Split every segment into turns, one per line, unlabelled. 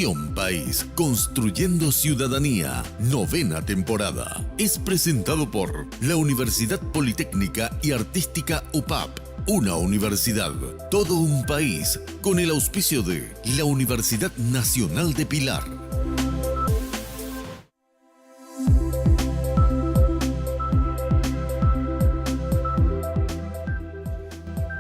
Visión País, construyendo ciudadanía, 9ª temporada. Es presentado por la Universidad Politécnica y Artística UPAP. Una universidad, todo un país, con el auspicio de la Universidad Nacional de Pilar.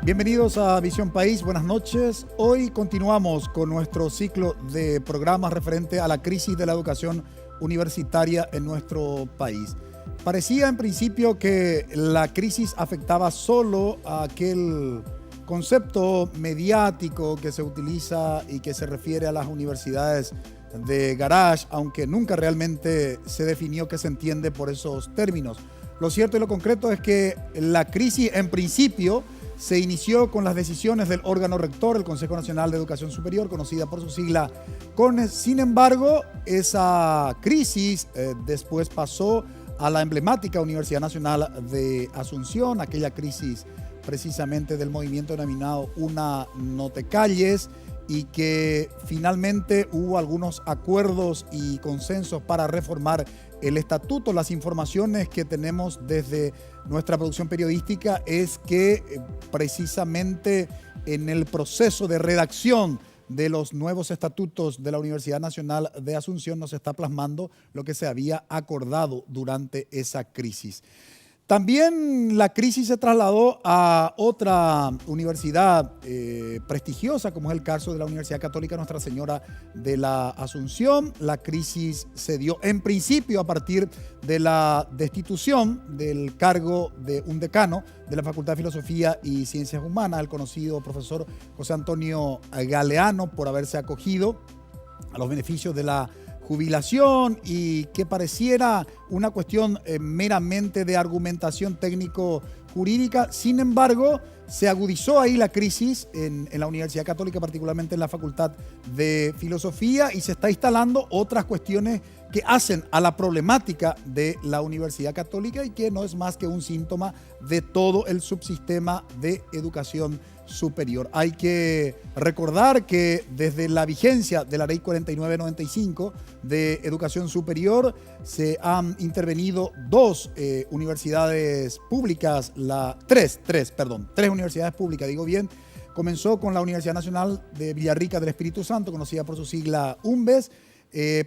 Bienvenidos a Visión País, buenas noches. Hoy continuamos con nuestro ciclo de programas referente a la crisis de la educación universitaria en nuestro país. Parecía en principio que la crisis afectaba solo a aquel concepto mediático que se utiliza y que se refiere a las universidades de garage, aunque nunca realmente se definió qué se entiende por esos términos. Lo cierto y lo concreto es que la crisis en principio se inició con las decisiones del órgano rector, el Consejo Nacional de Educación Superior, conocida por su sigla CONES. Sin embargo, esa crisis después pasó a la emblemática Universidad Nacional de Asunción, aquella crisis precisamente del movimiento denominado Una No Te Calles, y que finalmente hubo algunos acuerdos y consensos para reformar el estatuto. Las informaciones que tenemos desde nuestra producción periodística es que precisamente en el proceso de redacción de los nuevos estatutos de la Universidad Nacional de Asunción no se está plasmando lo que se había acordado durante esa crisis. También la crisis se trasladó a otra universidad prestigiosa, como es el caso de la Universidad Católica Nuestra Señora de la Asunción. La crisis se dio en principio a partir de la destitución del cargo de un decano de la Facultad de Filosofía y Ciencias Humanas, el conocido profesor José Antonio Galeano, por haberse acogido a los beneficios de la jubilación y que pareciera una cuestión meramente de argumentación técnico-jurídica. Sin embargo, se agudizó ahí la crisis en la Universidad Católica, particularmente en la Facultad de Filosofía, y se está instalando otras cuestiones que hacen a la problemática de la Universidad Católica y que no es más que un síntoma de todo el subsistema de educación superior. Hay que recordar que desde la vigencia de la Ley 4995 de Educación Superior se han intervenido tres universidades públicas, tres universidades públicas, digo bien. Comenzó con la Universidad Nacional de Villarrica del Espíritu Santo, conocida por su sigla UNVES.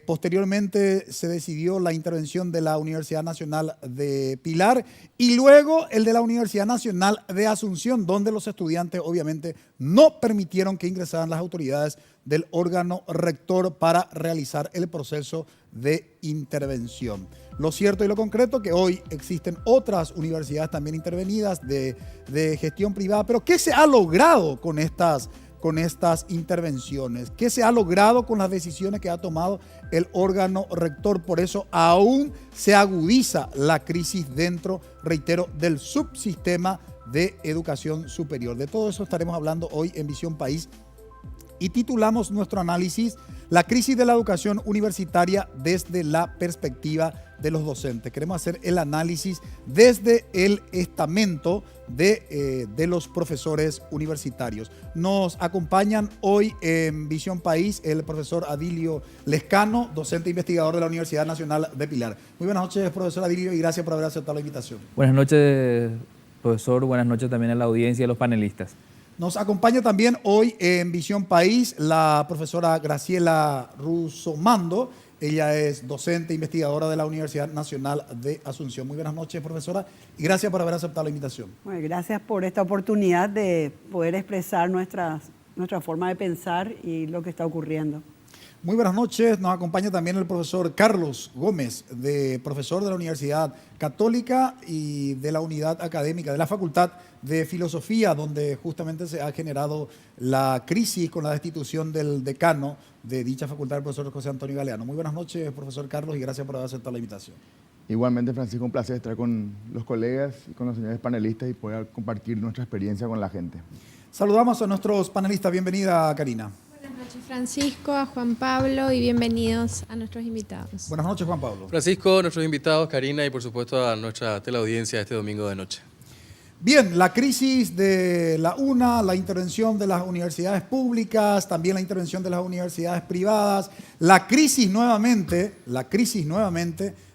Posteriormente se decidió la intervención de la Universidad Nacional de Pilar y luego el de la Universidad Nacional de Asunción, donde los estudiantes obviamente no permitieron que ingresaran las autoridades del órgano rector para realizar el proceso de intervención. Lo cierto y lo concreto que hoy existen otras universidades también intervenidas de gestión privada, pero ¿qué se ha logrado con estas intervenciones? ¿Qué se ha logrado con las decisiones que ha tomado el órgano rector? Por eso aún se agudiza la crisis dentro, reitero, del subsistema de educación superior. De todo eso estaremos hablando hoy en Visión País y titulamos nuestro análisis La crisis de la educación universitaria desde la perspectiva de los docentes. Queremos hacer el análisis desde el estamento de los profesores universitarios. Nos acompañan hoy en Visión País el profesor Adilio Lescano, docente e investigador de la Universidad Nacional de Pilar. Muy buenas noches, profesor Adilio, y gracias por haber aceptado la invitación.
Buenas noches, profesor. Buenas noches también a la audiencia y a los panelistas.
Nos acompaña también hoy en Visión País la profesora Graciela Russomando. Ella es docente e investigadora de la Universidad Nacional de Asunción. Muy buenas noches, profesora, y gracias por haber aceptado la invitación.
Bueno, gracias por esta oportunidad de poder expresar nuestra forma de pensar y lo que está ocurriendo.
Muy buenas noches. Nos acompaña también el profesor Carlos Gómez, profesor de la Universidad Católica y de la unidad académica de la Facultad de Filosofía, donde justamente se ha generado la crisis con la destitución del decano de dicha facultad, el profesor José Antonio Galeano. Muy buenas noches, profesor Carlos, y gracias por haber aceptado la invitación.
Igualmente, Francisco, un placer estar con los colegas y con los señores panelistas y poder compartir nuestra experiencia con la gente.
Saludamos a nuestros panelistas. Bienvenida, Karina.
Buenas noches, Francisco, a Juan Pablo y bienvenidos a nuestros invitados.
Buenas noches, Juan Pablo.
Francisco, nuestros invitados, Karina y por supuesto a nuestra teleaudiencia este domingo de noche.
Bien, la crisis de la UNA, la intervención de las universidades públicas, también la intervención de las universidades privadas, la crisis nuevamente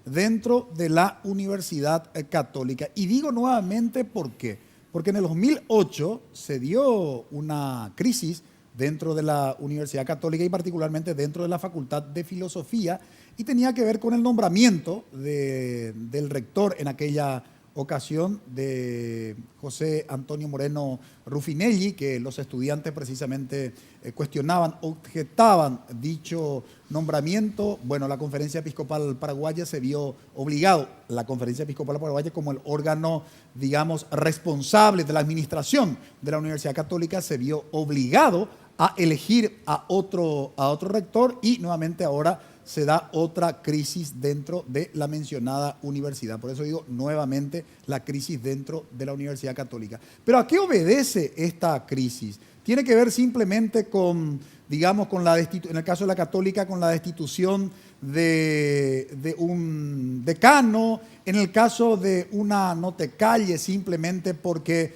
dentro de la Universidad Católica. Y digo nuevamente ¿por qué? Porque en el 2008 se dio una crisis dentro de la Universidad Católica y particularmente dentro de la Facultad de Filosofía y tenía que ver con el nombramiento del rector en aquella ocasión de José Antonio Moreno Ruffinelli, que los estudiantes precisamente cuestionaban, objetaban dicho nombramiento. Bueno, la Conferencia Episcopal Paraguaya se vio obligado, la Conferencia Episcopal Paraguaya como el órgano, digamos, responsable de la administración de la Universidad Católica, se vio obligado a elegir a otro rector y nuevamente ahora se da otra crisis dentro de la mencionada universidad. Por eso digo nuevamente la crisis dentro de la Universidad Católica. ¿Pero a qué obedece esta crisis? Tiene que ver simplemente con, digamos, en el caso de la Católica, con la destitución de un decano, en el caso de una notecalle, simplemente porque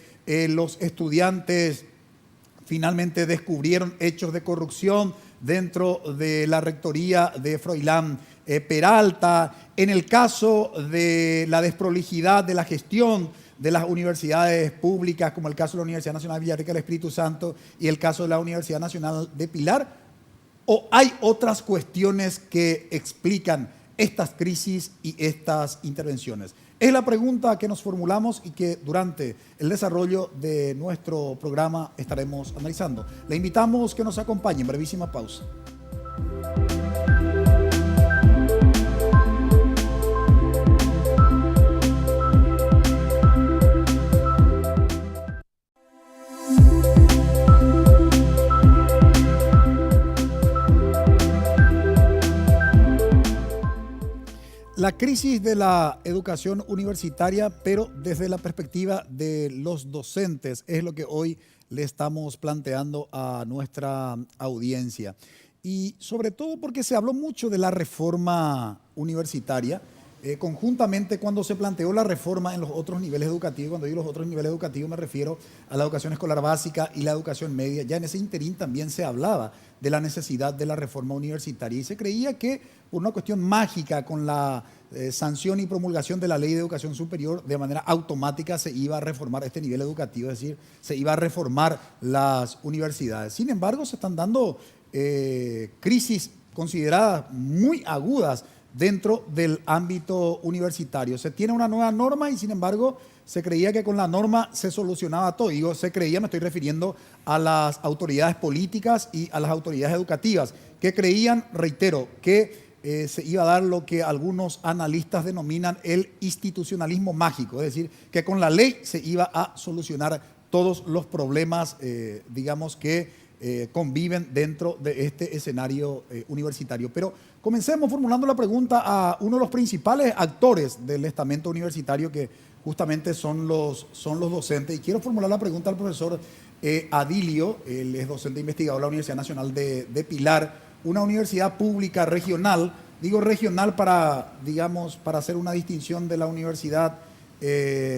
los estudiantes finalmente descubrieron hechos de corrupción dentro de la rectoría de Froilán Peralta, en el caso de la desprolijidad de la gestión de las universidades públicas, como el caso de la Universidad Nacional de Villarrica del Espíritu Santo y el caso de la Universidad Nacional de Pilar, o hay otras cuestiones que explican estas crisis y estas intervenciones. Es la pregunta que nos formulamos y que durante el desarrollo de nuestro programa estaremos analizando. Le invitamos que nos acompañe en brevísima pausa. La crisis de la educación universitaria, pero desde la perspectiva de los docentes, es lo que hoy le estamos planteando a nuestra audiencia. Y sobre todo porque se habló mucho de la reforma universitaria, conjuntamente cuando se planteó la reforma en los otros niveles educativos. Cuando digo los otros niveles educativos me refiero a la educación escolar básica y la educación media. Ya en ese interín también se hablaba de la necesidad de la reforma universitaria y se creía que por una cuestión mágica con la sanción y promulgación de la Ley de Educación Superior de manera automática se iba a reformar este nivel educativo, es decir, se iba a reformar las universidades. Sin embargo, se están dando crisis consideradas muy agudas dentro del ámbito universitario. Se tiene una nueva norma y sin embargo se creía que con la norma se solucionaba todo. Digo, se creía, me estoy refiriendo a las autoridades políticas y a las autoridades educativas, que creían, reitero, que se iba a dar lo que algunos analistas denominan el institucionalismo mágico, es decir, que con la ley se iba a solucionar todos los problemas, digamos, que conviven dentro de este escenario universitario. Pero comencemos formulando la pregunta a uno de los principales actores del estamento universitario, que justamente son los docentes. Y quiero formular la pregunta al profesor Adilio, él es docente investigador de la Universidad Nacional de Pilar, una universidad pública regional. Digo regional para, digamos, para hacer una distinción de la universidad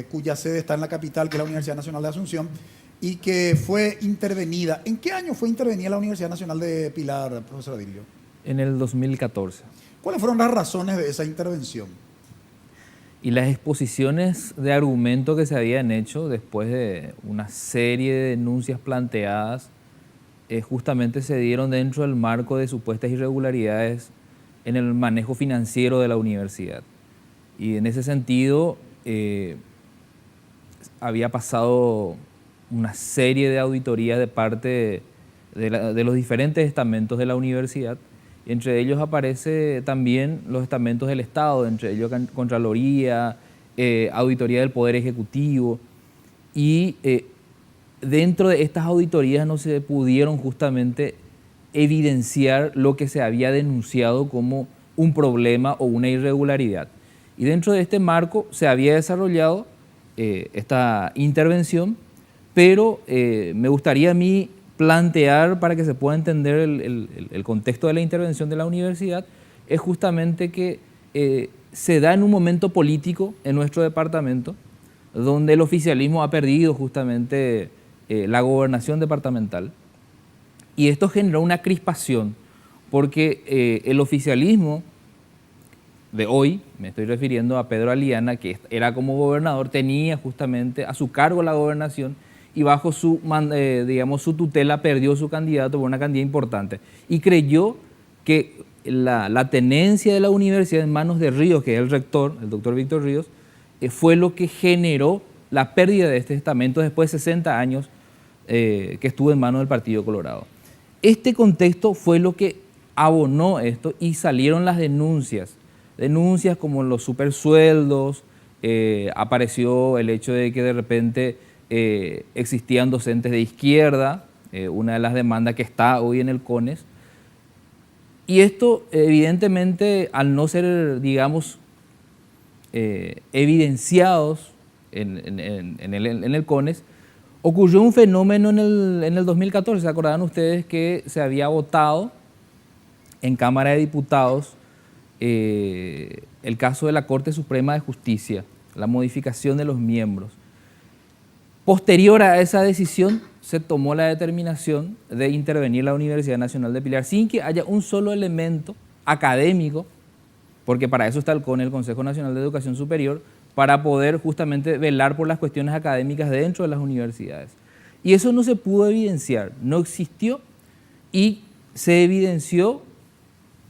cuya sede está en la capital, que es la Universidad Nacional de Asunción, y que fue intervenida. ¿En qué año fue intervenida la Universidad Nacional de Pilar, profesor Adilio?
En el 2014.
¿Cuáles fueron las razones de esa intervención?
Y las exposiciones de argumento que se habían hecho después de una serie de denuncias planteadas justamente se dieron dentro del marco de supuestas irregularidades en el manejo financiero de la universidad. Y en ese sentido había pasado una serie de auditorías de parte de los diferentes estamentos de la universidad, y entre ellos aparece también los estamentos del Estado, entre ellos Contraloría, Auditoría del Poder Ejecutivo, y dentro de estas auditorías no se pudieron justamente evidenciar lo que se había denunciado como un problema o una irregularidad. Y dentro de este marco se había desarrollado esta intervención, pero me gustaría a mí plantear, para que se pueda entender el contexto de la intervención de la universidad, es justamente que se da en un momento político en nuestro departamento, donde el oficialismo ha perdido justamente la gobernación departamental. Y esto generó una crispación, porque el oficialismo de hoy, me estoy refiriendo a Pedro Aliana, que era como gobernador, tenía justamente a su cargo la gobernación y bajo su, digamos, su tutela perdió su candidato por una cantidad importante. Y creyó que la tenencia de la universidad en manos de Ríos, que es el rector, el doctor Víctor Ríos, fue lo que generó la pérdida de este estamento después de 60 años que estuvo en manos del Partido Colorado. Este contexto fue lo que abonó esto y salieron las denuncias como los supersueldos, apareció el hecho de que de repente existían docentes de izquierda, una de las demandas que está hoy en el CONES. Y esto, evidentemente, al no ser, digamos, evidenciados en el CONES, ocurrió un fenómeno en el 2014. ¿Se acordarán ustedes que se había votado en Cámara de Diputados el caso de la Corte Suprema de Justicia, la modificación de los miembros? Posterior a esa decisión, se tomó la determinación de intervenir la Universidad Nacional de Pilar sin que haya un solo elemento académico, porque para eso está el CONE, el Consejo Nacional de Educación Superior, para poder justamente velar por las cuestiones académicas dentro de las universidades. Y eso no se pudo evidenciar, no existió, y se evidenció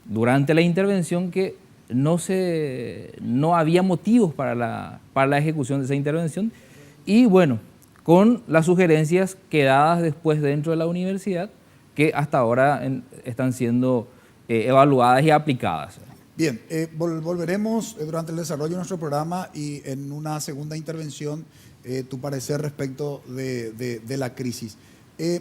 durante la intervención que no había motivos para la ejecución de esa intervención. Y bueno, con las sugerencias quedadas después dentro de la universidad, que hasta ahora están siendo evaluadas y aplicadas.
Bien, volveremos durante el desarrollo de nuestro programa y en una segunda intervención tu parecer respecto de la crisis.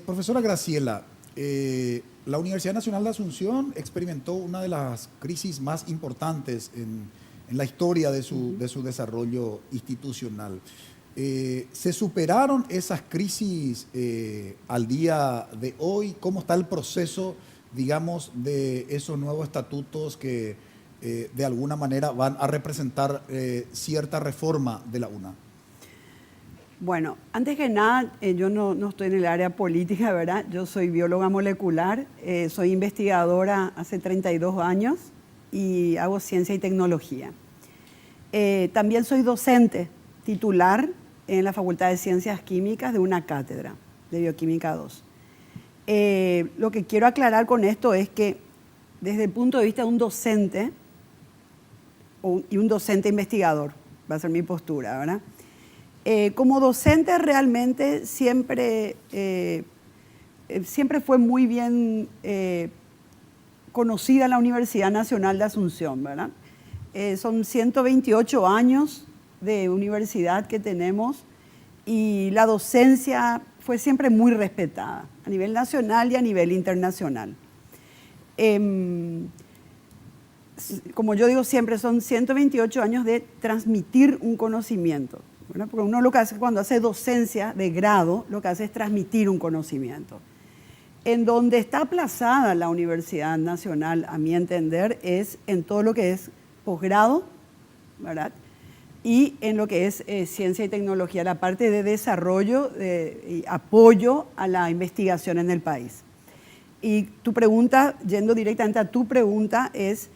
Profesora Graciela, la Universidad Nacional de Asunción experimentó una de las crisis más importantes en la historia de su desarrollo institucional. ¿Se superaron esas crisis al día de hoy? ¿Cómo está el proceso, digamos, de esos nuevos estatutos que de alguna manera van a representar cierta reforma de la UNA?
Bueno, antes que nada, yo no estoy en el área política, ¿verdad? Yo soy bióloga molecular, soy investigadora hace 32 años y hago ciencia y tecnología. También soy docente titular en la Facultad de Ciencias Químicas de una cátedra de Bioquímica 2. Lo que quiero aclarar con esto es que desde el punto de vista de un docente y un docente investigador, va a ser mi postura, ¿verdad? Como docente realmente siempre fue muy bien conocida la Universidad Nacional de Asunción, ¿verdad? Son 128 años de universidad que tenemos y la docencia fue siempre muy respetada a nivel nacional y a nivel internacional. Como yo digo siempre, son 128 años de transmitir un conocimiento, ¿verdad? Porque uno lo que hace cuando hace docencia de grado, lo que hace es transmitir un conocimiento. En donde está aplazada la Universidad Nacional, a mi entender, es en todo lo que es posgrado, ¿verdad? Y en lo que es ciencia y tecnología, la parte de desarrollo y apoyo a la investigación en el país. Y tu pregunta, yendo directamente a tu pregunta, es,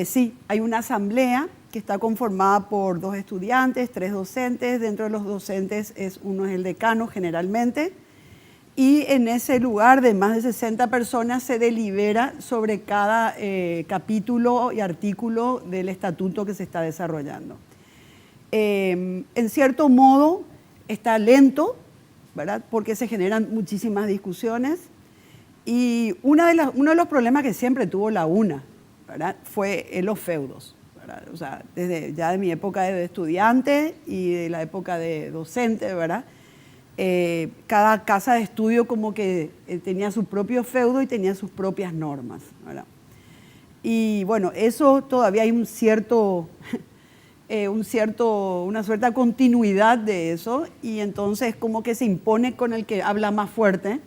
sí, hay una asamblea que está conformada por 2 estudiantes, 3 docentes. Dentro de los docentes uno es el decano generalmente. Y en ese lugar de más de 60 personas se delibera sobre cada capítulo y artículo del estatuto que se está desarrollando. En cierto modo está lento, ¿verdad? Porque se generan muchísimas discusiones. Y uno de los problemas que siempre tuvo la UNA, ¿verdad? Fue los feudos, ¿verdad? O sea, desde ya de mi época de estudiante y de la época de docente, ¿verdad? Cada casa de estudio como que tenía su propio feudo y tenía sus propias normas, ¿verdad? Y bueno, eso todavía hay una cierta continuidad de eso, y entonces como que se impone con el que habla más fuerte,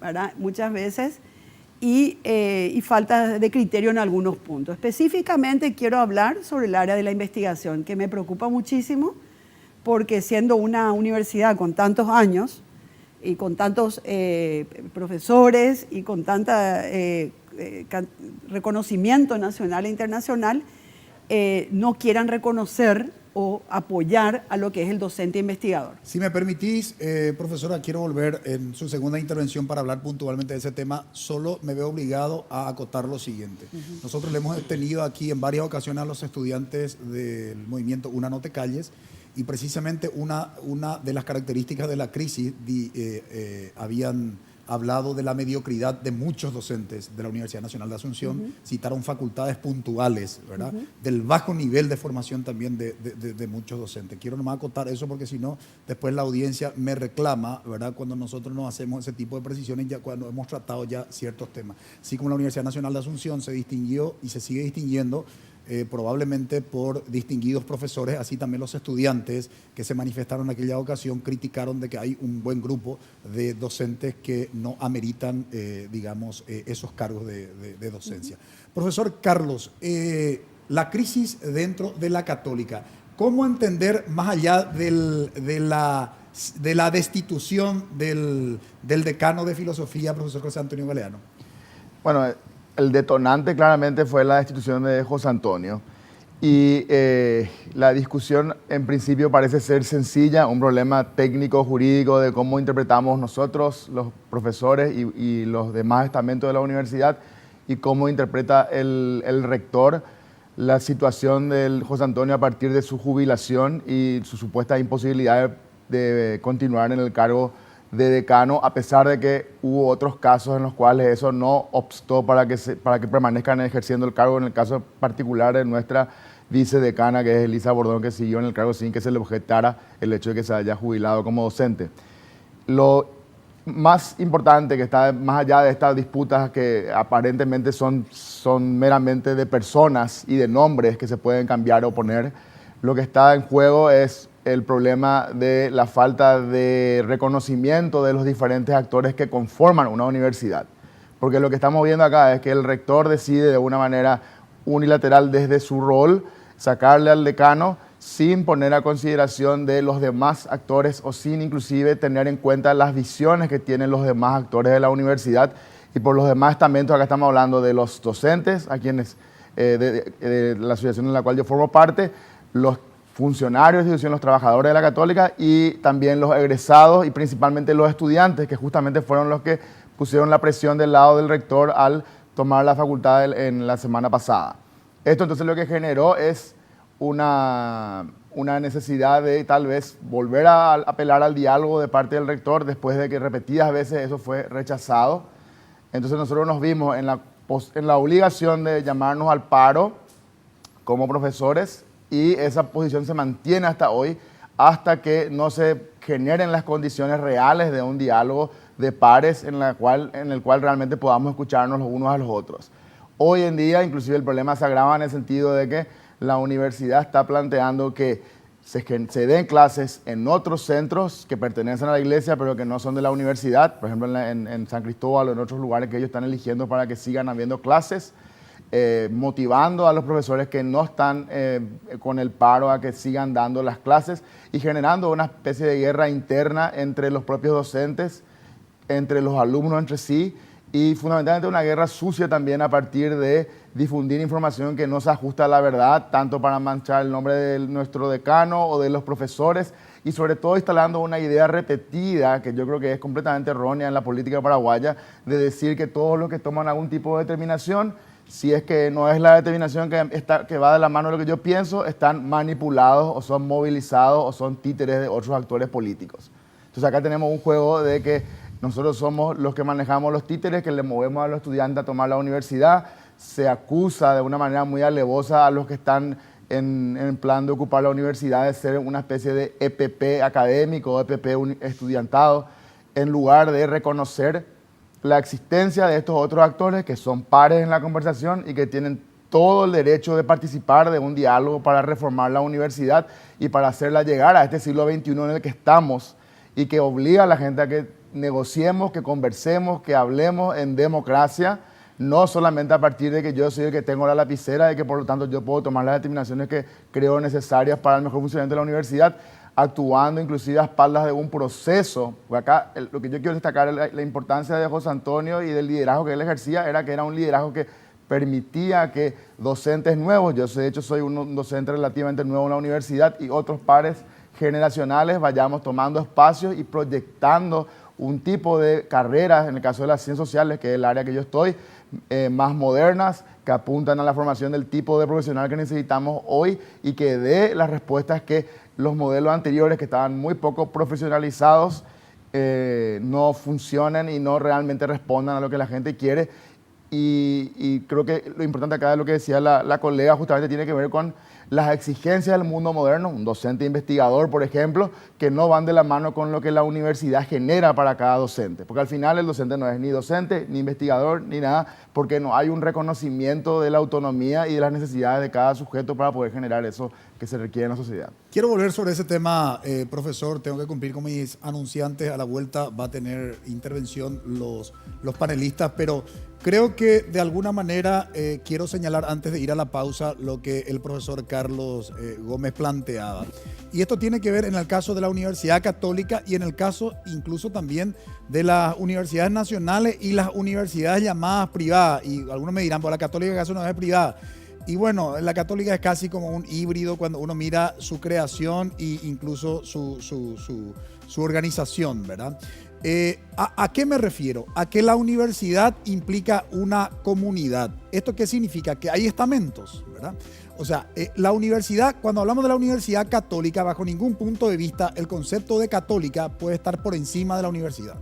¿verdad? Muchas veces, y falta de criterio en algunos puntos. Específicamente quiero hablar sobre el área de la investigación, que me preocupa muchísimo, porque siendo una universidad con tantos años y con tantos profesores y con tanta reconocimiento nacional e internacional, no quieran reconocer o apoyar a lo que es el docente investigador.
Si me permitís, profesora, quiero volver en su segunda intervención para hablar puntualmente de ese tema. Solo me veo obligado a acotar lo siguiente. Nosotros le hemos tenido aquí en varias ocasiones a los estudiantes del movimiento Una No Te Calles, y precisamente una de las características de la crisis habían hablado de la mediocridad de muchos docentes de la Universidad Nacional de Asunción, citaron facultades puntuales, ¿verdad? Del bajo nivel de formación también de muchos docentes. Quiero nomás acotar eso porque si no, después la audiencia me reclama, ¿verdad? Cuando nosotros no hacemos ese tipo de precisiones, ya cuando hemos tratado ya ciertos temas. Así como la Universidad Nacional de Asunción se distinguió y se sigue distinguiendo probablemente por distinguidos profesores, así también los estudiantes que se manifestaron en aquella ocasión criticaron de que hay un buen grupo de docentes que no ameritan, digamos, esos cargos de docencia. Profesor Carlos, la crisis dentro de la Católica, ¿cómo entender más allá de la destitución del decano de filosofía, profesor José Antonio Galeano?
Bueno, el detonante claramente fue la destitución de José Antonio y la discusión en principio parece ser sencilla, un problema técnico, jurídico de cómo interpretamos nosotros, los profesores y los demás estamentos de la universidad y cómo interpreta el rector la situación del José Antonio a partir de su jubilación y su supuesta imposibilidad de continuar en el cargo de decano, a pesar de que hubo otros casos en los cuales eso no obstó para que permanezcan ejerciendo el cargo. En el caso particular de nuestra vicedecana, que es Elisa Bordón, que siguió en el cargo sin que se le objetara el hecho de que se haya jubilado como docente. Lo más importante que está más allá de estas disputas que aparentemente son meramente de personas y de nombres que se pueden cambiar o poner, lo que está en juego es el problema de la falta de reconocimiento de los diferentes actores que conforman una universidad. Porque lo que estamos viendo acá es que el rector decide de una manera unilateral desde su rol sacarle al decano sin poner a consideración de los demás actores o sin inclusive tener en cuenta las visiones que tienen los demás actores de la universidad. Y por los demás estamentos, acá estamos hablando de los docentes, a quienes de la asociación en la cual yo formo parte, los funcionarios de institución, los trabajadores de la Católica y también los egresados y principalmente los estudiantes, que justamente fueron los que pusieron la presión del lado del rector al tomar la facultad en la semana pasada. Esto entonces lo que generó es una necesidad de tal vez volver a apelar al diálogo de parte del rector después de que repetidas veces eso fue rechazado. Entonces nosotros nos vimos en la obligación de llamarnos al paro como profesores, y esa posición se mantiene hasta hoy, hasta que no se generen las condiciones reales de un diálogo de pares en el cual realmente podamos escucharnos los unos a los otros. Hoy en día, inclusive el problema se agrava en el sentido de que la universidad está planteando que se den clases en otros centros que pertenecen a la iglesia, pero que no son de la universidad, por ejemplo en San Cristóbal o en otros lugares que ellos están eligiendo para que sigan habiendo clases, motivando a los profesores que no están con el paro a que sigan dando las clases y generando una especie de guerra interna entre los propios docentes, entre los alumnos entre sí, y fundamentalmente una guerra sucia también a partir de difundir información que no se ajusta a la verdad, tanto para manchar el nombre de nuestro decano o de los profesores, y sobre todo instalando una idea repetida que yo creo que es completamente errónea en la política paraguaya, de decir que todos los que toman algún tipo de determinación, si es que no es la determinación que va de la mano de lo que yo pienso, están manipulados o son movilizados o son títeres de otros actores políticos. Entonces acá tenemos un juego de que nosotros somos los que manejamos los títeres, que le movemos a los estudiantes a tomar la universidad. Se acusa de una manera muy alevosa a los que están en plan de ocupar la universidad de ser una especie de EPP académico, EPP estudiantado, en lugar de reconocer la existencia de estos otros actores que son pares en la conversación y que tienen todo el derecho de participar de un diálogo para reformar la universidad y para hacerla llegar a este siglo XXI en el que estamos y que obliga a la gente a que negociemos, que conversemos, que hablemos en democracia, no solamente a partir de que yo soy el que tengo la lapicera y que por lo tanto yo puedo tomar las determinaciones que creo necesarias para el mejor funcionamiento de la universidad. actuando inclusive a espaldas de un proceso. Porque acá lo que yo quiero destacar es la importancia de José Antonio y del liderazgo que él ejercía, era que era un liderazgo que permitía que docentes nuevos, yo de hecho soy un docente relativamente nuevo en la universidad, y otros pares generacionales vayamos tomando espacios y proyectando un tipo de carreras, en el caso de las ciencias sociales, que es el área que yo estoy, más modernas, que apuntan a la formación del tipo de profesional que necesitamos hoy y que dé las respuestas que los modelos anteriores, que estaban muy poco profesionalizados, no funcionan y no realmente respondan a lo que la gente quiere. Y creo que lo importante acá de lo que decía la colega justamente tiene que ver con las exigencias del mundo moderno, un docente investigador, por ejemplo, que no van de la mano con lo que la universidad genera para cada docente. Porque al final el docente no es ni docente, ni investigador, ni nada, porque no hay un reconocimiento de la autonomía y de las necesidades de cada sujeto para poder generar eso que se requiere en la sociedad.
Quiero volver sobre ese tema, profesor. Tengo que cumplir con mis anunciantes. A la vuelta va a tener intervención los panelistas, pero creo que de alguna manera quiero señalar antes de ir a la pausa lo que el profesor Carlos Gómez planteaba. Y esto tiene que ver en el caso de la Universidad Católica y en el caso incluso también de las universidades nacionales y las universidades llamadas privadas. Y algunos me dirán, pues la Católica acaso no es privada. Y bueno, la Católica es casi como un híbrido cuando uno mira su creación e incluso su organización, ¿verdad? ¿A qué me refiero? A que la universidad implica una comunidad. ¿Esto qué significa? Que hay estamentos, ¿verdad? O sea, la universidad, cuando hablamos de la Universidad Católica, bajo ningún punto de vista, el concepto de católica puede estar por encima de la universidad.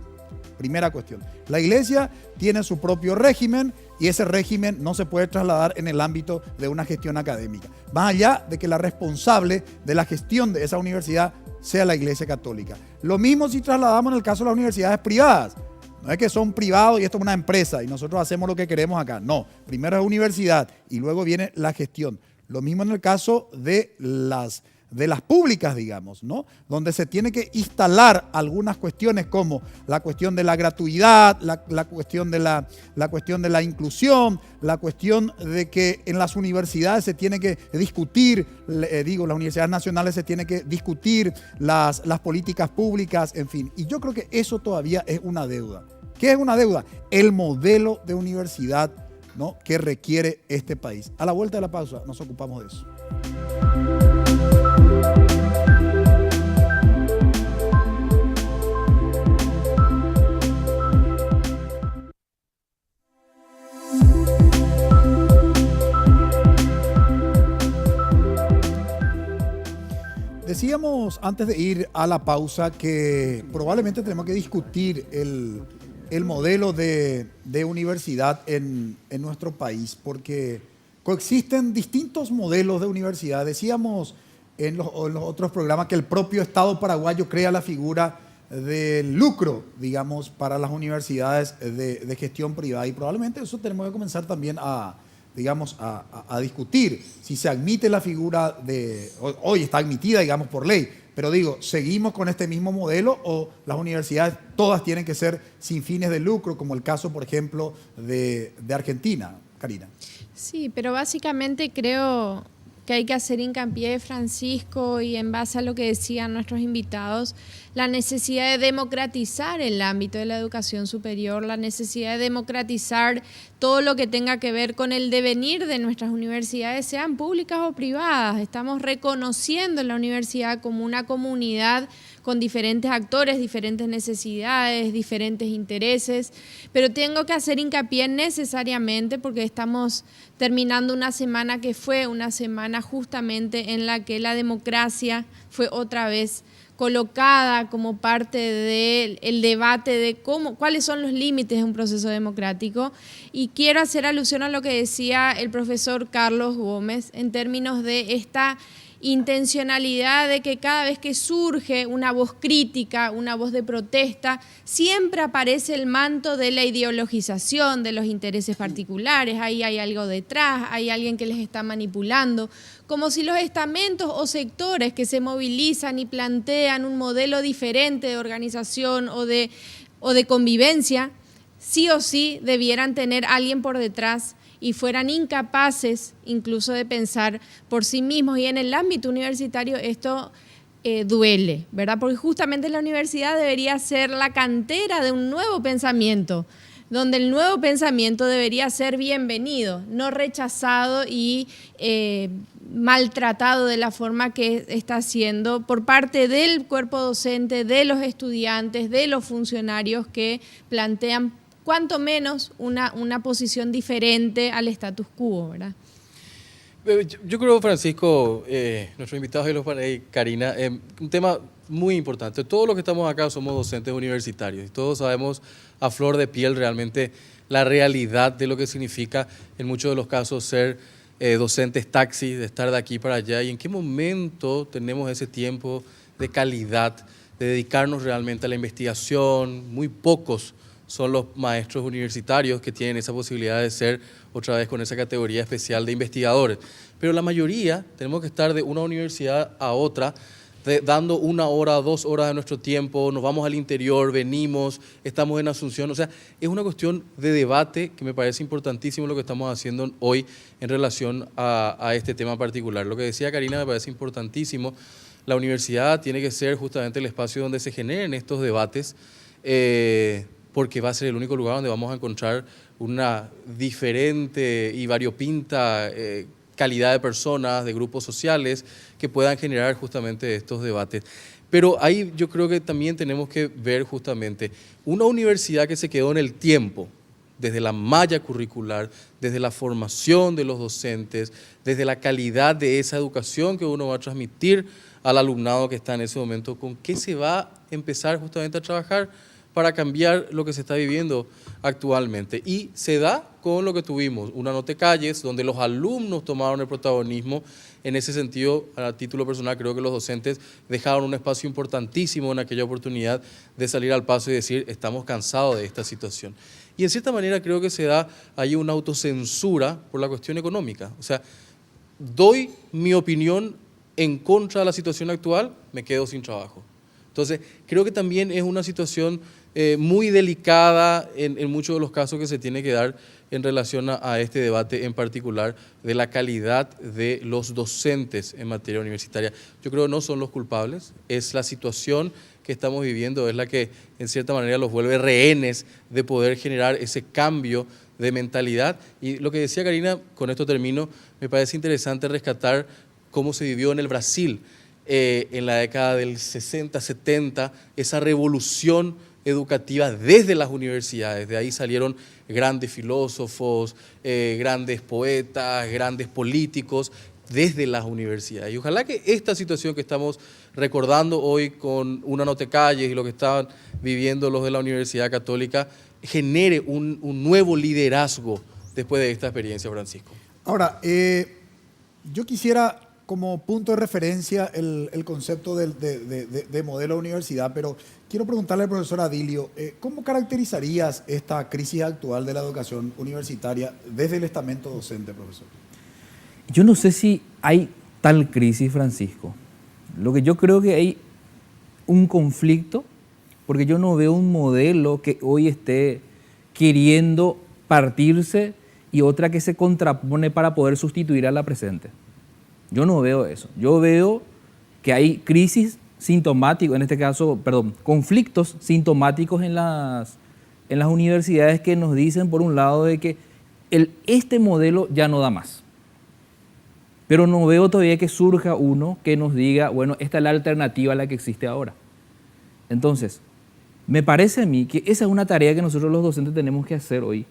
Primera cuestión. La iglesia tiene su propio régimen y ese régimen no se puede trasladar en el ámbito de una gestión académica. Más allá de que la responsable de la gestión de esa universidad sea la Iglesia Católica. Lo mismo si trasladamos en el caso de las universidades privadas. No es que son privados y esto es una empresa y nosotros hacemos lo que queremos acá. No, primero es universidad y luego viene la gestión. Lo mismo en el caso de las públicas, digamos, ¿no? Donde se tiene que instalar algunas cuestiones como la cuestión de la gratuidad, la cuestión de la inclusión, la cuestión de que en las universidades se tiene que discutir, las universidades nacionales se tiene que discutir las políticas públicas, en fin. Y yo creo que eso todavía es una deuda. ¿Qué es una deuda? El modelo de universidad, ¿no?, que requiere este país. A la vuelta de la pausa nos ocupamos de eso. Decíamos antes de ir a la pausa que probablemente tenemos que discutir el modelo de universidad en nuestro país, porque coexisten distintos modelos de universidad. Decíamos en los otros programas que el propio Estado paraguayo crea la figura del lucro, digamos, para las universidades de gestión privada, y probablemente eso tenemos que comenzar también a discutir si se admite la figura hoy está admitida, digamos, por ley, pero digo, ¿seguimos con este mismo modelo o las universidades todas tienen que ser sin fines de lucro, como el caso, por ejemplo, de Argentina? Karina.
Sí, pero básicamente creo que hay que hacer hincapié, Francisco, y en base a lo que decían nuestros invitados, la necesidad de democratizar el ámbito de la educación superior, la necesidad de democratizar todo lo que tenga que ver con el devenir de nuestras universidades, sean públicas o privadas. Estamos reconociendo la universidad como una comunidad con diferentes actores, diferentes necesidades, diferentes intereses, pero tengo que hacer hincapié necesariamente porque estamos terminando una semana que fue una semana justamente en la que la democracia fue otra vez colocada como parte del debate de cuáles son los límites de un proceso democrático. Y quiero hacer alusión a lo que decía el profesor Carlos Gómez en términos de esta intencionalidad de que cada vez que surge una voz crítica, una voz de protesta, siempre aparece el manto de la ideologización de los intereses particulares. Ahí hay algo detrás, hay alguien que les está manipulando, como si los estamentos o sectores que se movilizan y plantean un modelo diferente de organización o de convivencia, sí o sí debieran tener a alguien por detrás y fueran incapaces incluso de pensar por sí mismos. Y en el ámbito universitario esto duele, ¿verdad? Porque justamente la universidad debería ser la cantera de un nuevo pensamiento, donde el nuevo pensamiento debería ser bienvenido, no rechazado y maltratado de la forma que está siendo por parte del cuerpo docente, de los estudiantes, de los funcionarios que plantean cuanto menos una posición diferente al status quo, ¿verdad?
Yo creo, Francisco, nuestros invitados y Karina, un tema muy importante. Todos los que estamos acá somos docentes universitarios y todos sabemos a flor de piel realmente la realidad de lo que significa en muchos de los casos ser docentes taxi, de estar de aquí para allá y en qué momento tenemos ese tiempo de calidad, de dedicarnos realmente a la investigación. Muy pocos son los maestros universitarios que tienen esa posibilidad de ser otra vez con esa categoría especial de investigadores. Pero la mayoría tenemos que estar de una universidad a otra, dando 1 hora, 2 horas de nuestro tiempo, nos vamos al interior, venimos, estamos en Asunción. O sea, es una cuestión de debate que me parece importantísimo lo que estamos haciendo hoy en relación a este tema particular. Lo que decía Karina me parece importantísimo. La universidad tiene que ser justamente el espacio donde se generen estos debates, porque va a ser el único lugar donde vamos a encontrar una diferente y variopinta calidad de personas, de grupos sociales que puedan generar justamente estos debates. Pero ahí yo creo que también tenemos que ver justamente una universidad que se quedó en el tiempo, desde la malla curricular, desde la formación de los docentes, desde la calidad de esa educación que uno va a transmitir al alumnado que está en ese momento, con qué se va a empezar justamente a trabajar para cambiar lo que se está viviendo actualmente. Y se da con lo que tuvimos, una nota de calles, donde los alumnos tomaron el protagonismo. En ese sentido, a título personal, creo que los docentes dejaron un espacio importantísimo en aquella oportunidad de salir al paso y decir, estamos cansados de esta situación. Y en cierta manera creo que se da ahí una autocensura por la cuestión económica. O sea, doy mi opinión en contra de la situación actual, me quedo sin trabajo. Entonces, creo que también es una situación muy delicada en muchos de los casos que se tiene que dar en relación a este debate en particular de la calidad de los docentes en materia universitaria. Yo creo que no son los culpables, es la situación que estamos viviendo, es la que en cierta manera los vuelve rehenes de poder generar ese cambio de mentalidad. Y lo que decía Karina, con esto termino, me parece interesante rescatar cómo se vivió en el Brasil en la década del 60, 70, esa revolución educativa desde las universidades. De ahí salieron grandes filósofos, grandes poetas, grandes políticos desde las universidades. Y ojalá que esta situación que estamos recordando hoy con una nota de calles y lo que estaban viviendo los de la Universidad Católica genere un nuevo liderazgo después de esta experiencia, Francisco.
Ahora, yo quisiera como punto de referencia el concepto de modelo de universidad, pero quiero preguntarle al profesor Adilio, ¿cómo caracterizarías esta crisis actual de la educación universitaria desde el estamento docente, profesor?
Yo no sé si hay tal crisis, Francisco. Lo que yo creo que hay un conflicto, porque yo no veo un modelo que hoy esté queriendo partirse y otra que se contrapone para poder sustituir a la presente. Yo no veo eso. Yo veo que hay crisis sintomáticos, en este caso, conflictos sintomáticos en las universidades que nos dicen, por un lado, de que este modelo ya no da más. Pero no veo todavía que surja uno que nos diga, bueno, esta es la alternativa a la que existe ahora. Entonces, me parece a mí que esa es una tarea que nosotros los docentes tenemos que hacer hoy,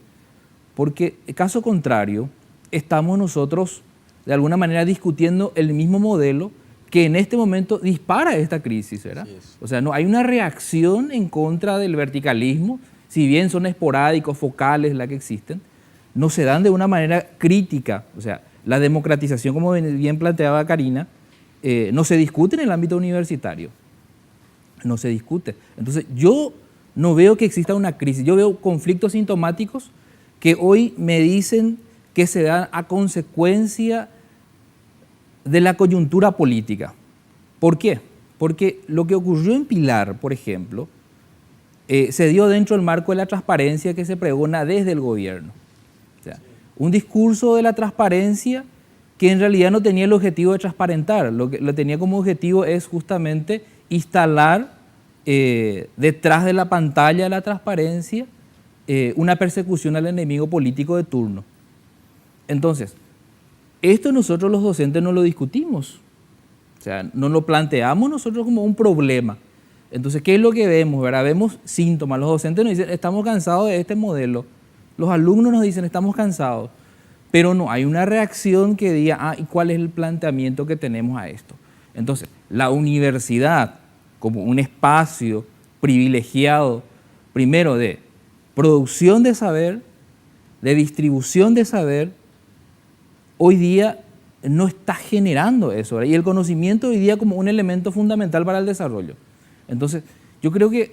porque caso contrario, estamos nosotros de alguna manera discutiendo el mismo modelo que en este momento dispara esta crisis, ¿verdad? O sea, no hay una reacción en contra del verticalismo, si bien son esporádicos, focales las que existen, no se dan de una manera crítica. O sea, la democratización, como bien planteaba Karina, no se discute en el ámbito universitario, no se discute. Entonces, yo no veo que exista una crisis, yo veo conflictos sintomáticos que hoy me dicen que se dan a consecuencia de la coyuntura política. ¿Por qué? Porque lo que ocurrió en Pilar, por ejemplo, se dio dentro del marco de la transparencia que se pregona desde el gobierno. O sea, un discurso de la transparencia que en realidad no tenía el objetivo de transparentar. Lo que lo tenía como objetivo es justamente instalar detrás de la pantalla de la transparencia una persecución al enemigo político de turno. Entonces, esto nosotros los docentes no lo discutimos, o sea, no lo planteamos nosotros como un problema. Entonces, ¿qué es lo que vemos? ¿Verdad? Vemos síntomas. Los docentes nos dicen, estamos cansados de este modelo. Los alumnos nos dicen, estamos cansados. Pero no hay una reacción que diga, ¿y cuál es el planteamiento que tenemos a esto? Entonces, la universidad como un espacio privilegiado, primero de producción de saber, de distribución de saber, hoy día no está generando eso, ¿verdad? Y el conocimiento hoy día como un elemento fundamental para el desarrollo. Entonces, yo creo que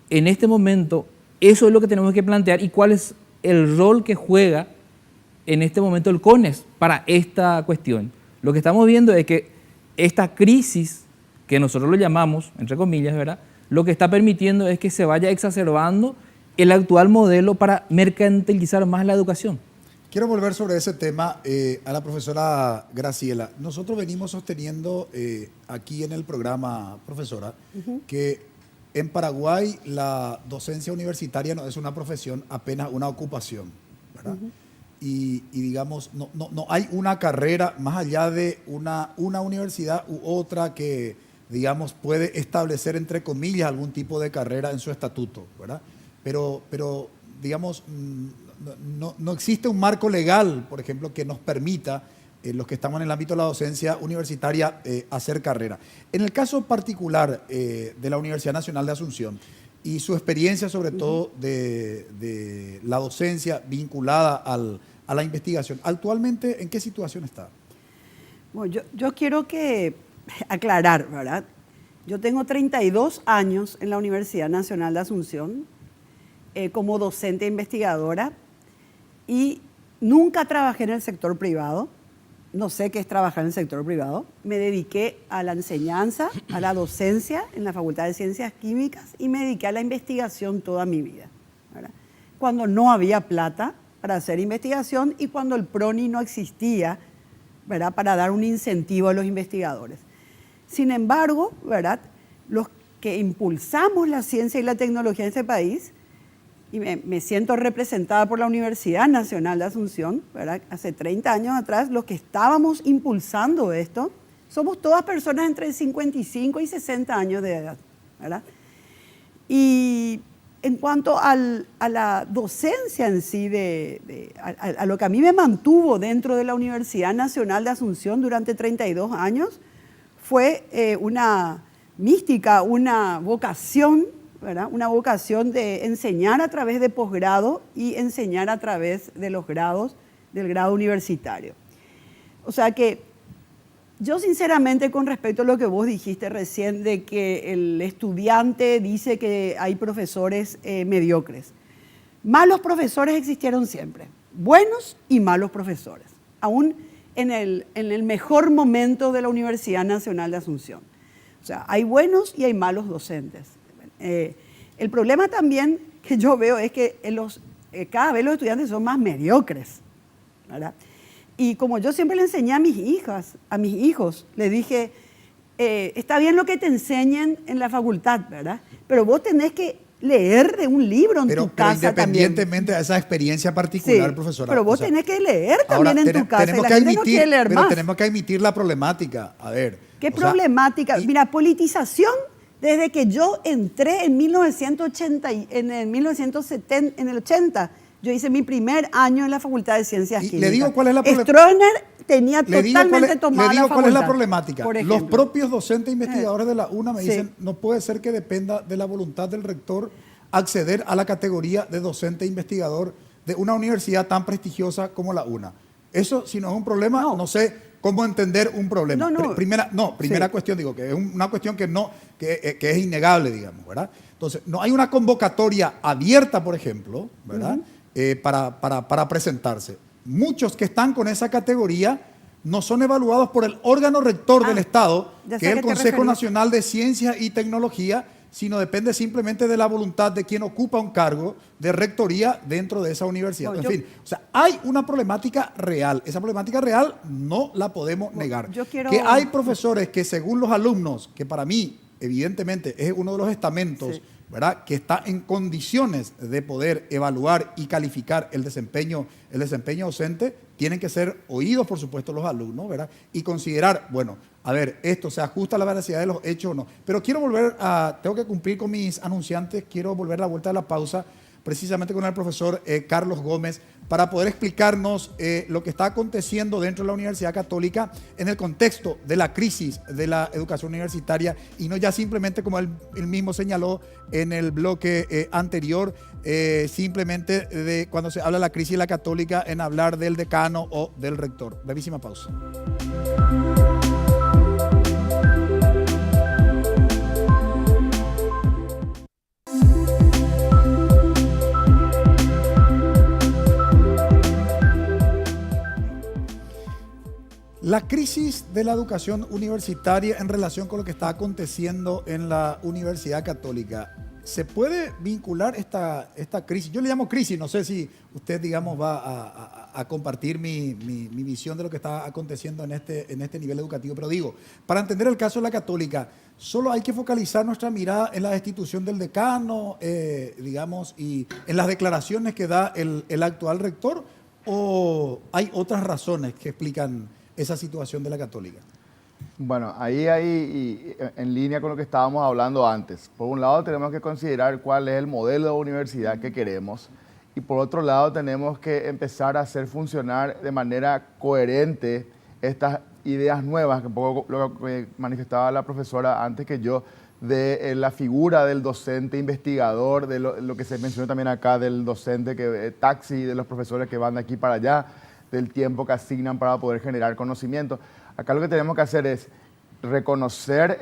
en este momento eso es lo que tenemos que plantear y cuál es el rol que juega en este momento el CONES para esta cuestión. Lo que estamos viendo es que esta crisis, que nosotros lo llamamos, entre comillas, ¿verdad?, lo que está permitiendo es que se vaya exacerbando el actual modelo para mercantilizar más la educación.
Quiero volver sobre ese tema a la profesora Graciela. Nosotros venimos sosteniendo aquí en el programa, profesora, que en Paraguay la docencia universitaria no es una profesión, apenas una ocupación, ¿verdad? Y digamos, no hay una carrera más allá de una universidad u otra que, digamos, puede establecer, entre comillas, algún tipo de carrera en su estatuto, ¿verdad? Pero digamos, no existe un marco legal, por ejemplo, que nos permita, los que estamos en el ámbito de la docencia universitaria, hacer carrera. En el caso particular de la Universidad Nacional de Asunción y su experiencia, sobre todo, de la docencia vinculada a la investigación, ¿actualmente en qué situación está?
Bueno, yo quiero aclarar, ¿verdad? Yo tengo 32 años en la Universidad Nacional de Asunción como docente e investigadora y nunca trabajé en el sector privado. No sé qué es trabajar en el sector privado. Me dediqué a la enseñanza, a la docencia en la Facultad de Ciencias Químicas y me dediqué a la investigación toda mi vida, ¿verdad? Cuando no había plata para hacer investigación y cuando el PRONI no existía, ¿verdad?, para dar un incentivo a los investigadores. Sin embargo, ¿verdad?, los que impulsamos la ciencia y la tecnología en este país, y me siento representada por la Universidad Nacional de Asunción, ¿verdad?, hace 30 años atrás, los que estábamos impulsando esto, somos todas personas entre 55 y 60 años de edad, ¿verdad? Y en cuanto a la docencia en sí, a lo que a mí me mantuvo dentro de la Universidad Nacional de Asunción durante 32 años, fue una mística, una vocación, ¿verdad?, una vocación de enseñar a través de posgrado y enseñar a través de los grados del grado universitario. O sea que yo sinceramente, con respecto a lo que vos dijiste recién de que el estudiante dice que hay profesores mediocres, malos profesores existieron siempre, buenos y malos profesores, aún en el mejor momento de la Universidad Nacional de Asunción. O sea, hay buenos y hay malos docentes. El problema también que yo veo es que cada vez los estudiantes son más mediocres, ¿verdad? Y como yo siempre le enseñé a mis hijos, les dije, está bien lo que te enseñen en la facultad, ¿verdad? Pero vos tenés que leer de un libro en tu casa
independientemente
también.
de esa experiencia particular,
Sí,
profesora.
pero vos tenés que leer también en tu casa.
Tenemos
Y la
que
gente
admitir,
no quiere leer
pero
más.
tenemos que admitir la problemática. A ver.
¿Qué problemática? Mira, politización, desde que yo entré en 1980, en el 80, yo hice mi primer año en la Facultad de Ciencias Químicas.
Le digo cuál es la problemática.
Stroessner tenía totalmente tomada la facultad.
¿Cuál es la problemática?
Por
Los
ejemplo.
propios docentes e investigadores de la UNA me
Sí.
dicen, no puede ser que dependa de la voluntad del rector acceder a la categoría de docente e investigador de una universidad tan prestigiosa como la UNA. Eso, si no es un problema, no sé cómo entender un problema. Primera
Sí.
cuestión, digo, que es una cuestión que es innegable, digamos, ¿verdad? Entonces, no hay una convocatoria abierta, por ejemplo, ¿verdad? Para presentarse. Muchos que están con esa categoría no son evaluados por el órgano rector del Estado,
ya sé
que es
a
el
qué te
Consejo
referís.
Nacional de Ciencia y Tecnología, sino depende simplemente de la voluntad de quien ocupa un cargo de rectoría dentro de esa universidad.
No,
En fin, o sea, hay una problemática real. Esa problemática real no la podemos negar.
yo quiero-
Que hay profesores que según los alumnos, que para mí evidentemente es uno de los estamentos,
Sí.
¿verdad?, que está en condiciones de poder evaluar y calificar el desempeño docente, tienen que ser oídos, por supuesto, los alumnos, ¿verdad?, y considerar, bueno, a ver, esto se ajusta a la veracidad de los hechos o no. Pero quiero tengo que cumplir con mis anunciantes, quiero volver a la vuelta de la pausa, precisamente con el profesor Carlos Gómez, para poder explicarnos lo que está aconteciendo dentro de la Universidad Católica en el contexto de la crisis de la educación universitaria y no ya simplemente, como él mismo señaló en el bloque anterior, simplemente de cuando se habla de la crisis de la Católica en hablar del decano o del rector. Brevísima pausa. La crisis de la educación universitaria en relación con lo que está aconteciendo en la Universidad Católica, ¿se puede vincular esta crisis? Yo le llamo crisis, no sé si usted, digamos, va a compartir mi visión de lo que está aconteciendo en este nivel educativo, pero digo, para entender el caso de la Católica, ¿solo hay que focalizar nuestra mirada en la destitución del decano, digamos, y en las declaraciones que da el actual rector, o hay otras razones que explican esa situación de la Católica?
Bueno, ahí en línea con lo que estábamos hablando antes. Por un lado tenemos que considerar cuál es el modelo de universidad que queremos y por otro lado tenemos que empezar a hacer funcionar de manera coherente estas ideas nuevas, que un poco lo que manifestaba la profesora antes que yo, de la figura del docente investigador, de lo que se mencionó también acá, del docente taxi, de los profesores que van de aquí para allá, del tiempo que asignan para poder generar conocimiento. Acá lo que tenemos que hacer es reconocer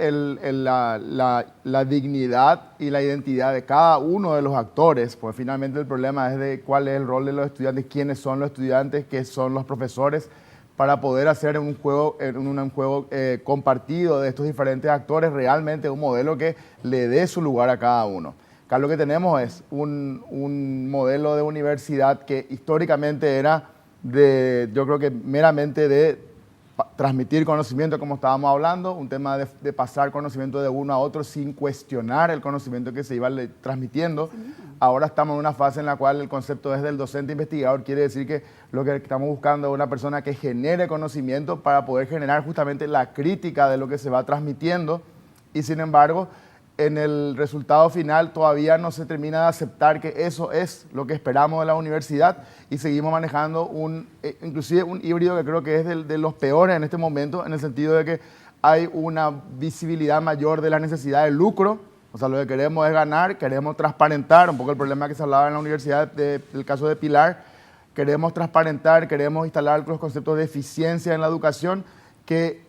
la dignidad y la identidad de cada uno de los actores, porque finalmente el problema es de cuál es el rol de los estudiantes, quiénes son los estudiantes, qué son los profesores, para poder hacer un juego compartido de estos diferentes actores realmente un modelo que le dé su lugar a cada uno. Acá lo que tenemos es un modelo de universidad que históricamente era yo creo que meramente de transmitir conocimiento, como estábamos hablando, un tema de pasar conocimiento de uno a otro sin cuestionar el conocimiento que se iba transmitiendo. Ahora estamos en una fase en la cual el concepto es del docente investigador, quiere decir que lo que estamos buscando es una persona que genere conocimiento para poder generar justamente la crítica de lo que se va transmitiendo y sin embargo, en el resultado final todavía no se termina de aceptar que eso es lo que esperamos de la universidad y seguimos manejando inclusive un híbrido que creo que es de los peores en este momento, en el sentido de que hay una visibilidad mayor de la necesidad de lucro. O sea, lo que queremos es ganar, queremos transparentar, un poco el problema que se hablaba en la universidad del caso de Pilar, queremos transparentar, queremos instalar los conceptos de eficiencia en la educación que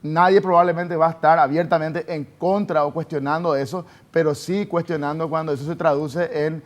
nadie probablemente va a estar abiertamente en contra o cuestionando eso, pero sí cuestionando cuando eso se traduce en